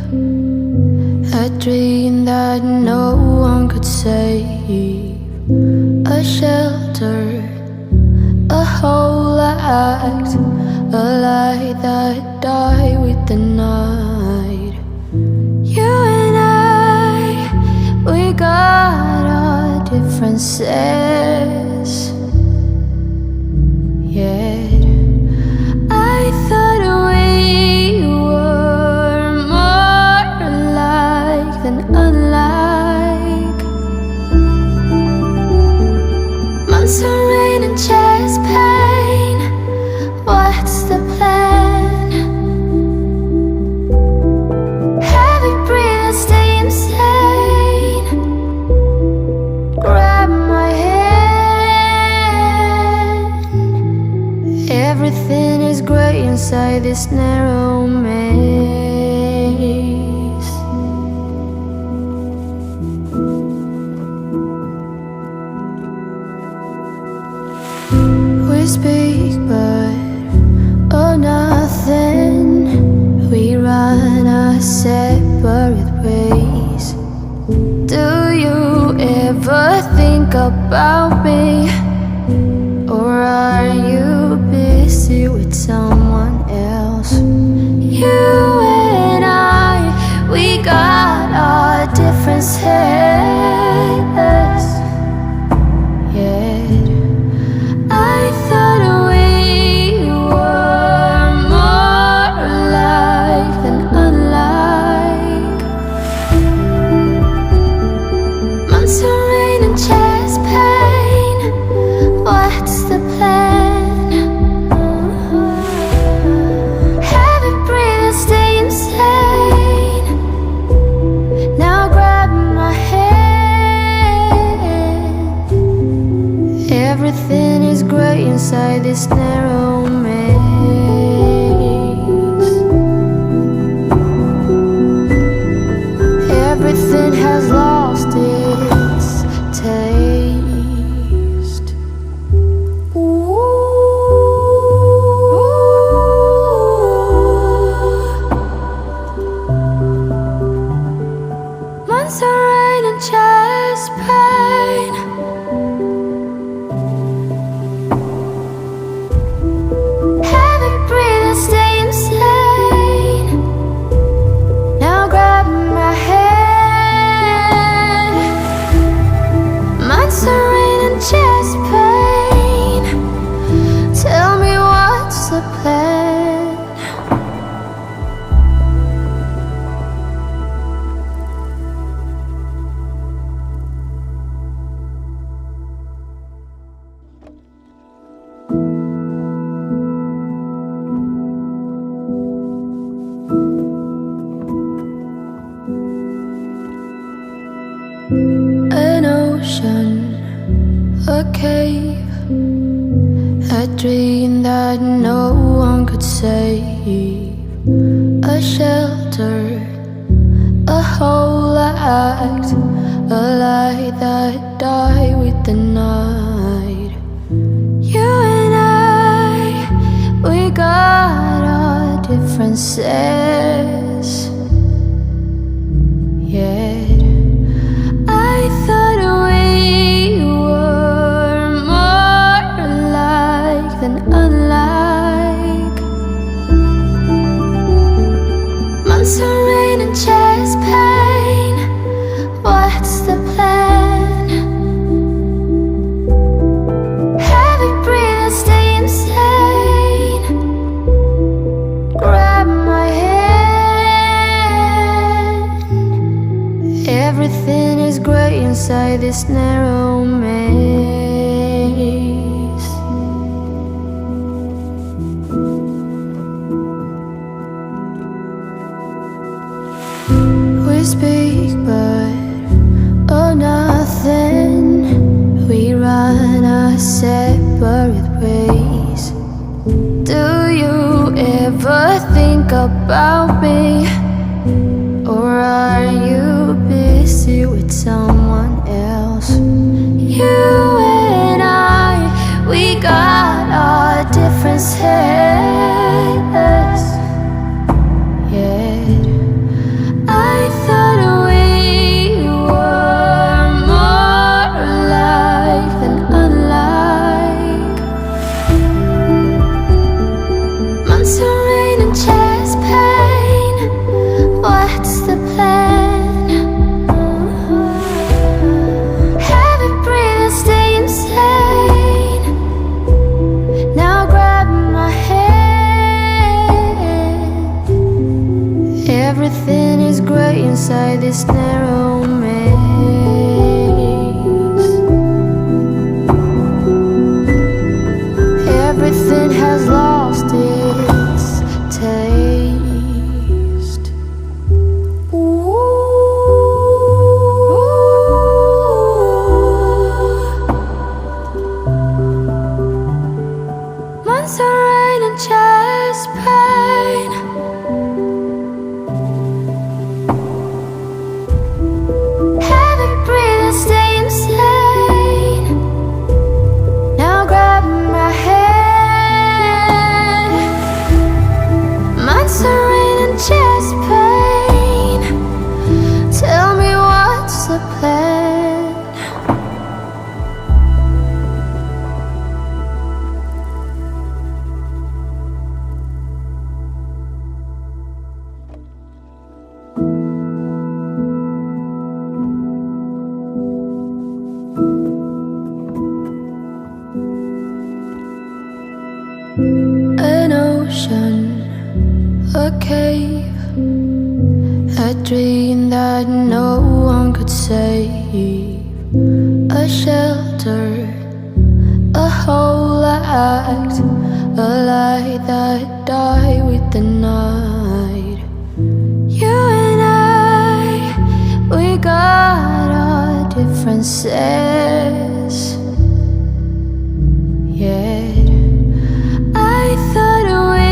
a dream that no one could save, a shelter, a whole act, a light that died with the night. You and I, we got our differences, yet I thought we were more alike than unlike. Months of rain and chest pain, what's the plan? Heavy breathe and stay insane. Grab my hand. Everything is grey inside this narrow maze. We speak but oh nothing. We run our separate ways. Do you ever think about me? Or are you busy with someone else? You and I, we got our differences, yet I thought we were more alike than unlike. Months of rain and chest pain, what's the plan? Heavy breathe and stay insane. Now grab my hand. Everything is grey inside this narrow maze. Everything has lost its taste. Months of rain and chest pain. Heavy breathe and stay insane. Now grab my hand. Months of rain and chest pain. Tell me what's the plan? An ocean, a cave, a dream that no one could save, a shelter, a whole act, a light that died with the night. You and I, we got our differences, yet I thought we were more alike than unlike. Months of rain and chest pain, what's the plan? Heavy breathe and stay insane. Grab my hand. Everything is grey inside this narrow maze. We speak but oh nothing. We run our separate ways. Do you ever think about me? Or are you busy with someone else? You and I, we got our differences, yet Everything is great inside this narrow maze. Everything has lost its taste. Ooh. Months of rain and chest pain. Heavy breathing, stay insane. Now grab my hand. Months of rain and chest pain. Tell me what's the plan. An ocean, a cave, a dream that no one could save, a shelter, a whole act, a light that died with the night. You and I, we got our differences, yet I thought we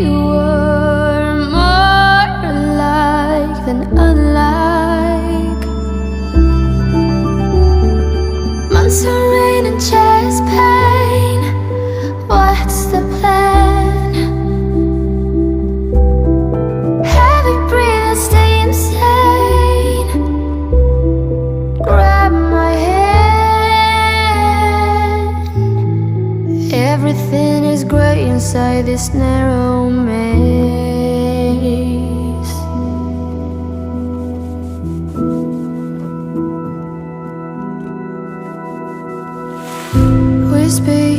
were more alike than unlike. Months of rain and chest pain. What's the plan? Heavy breathing, stay insane. Grab my hand. Everything is great inside this narrow maze. We speak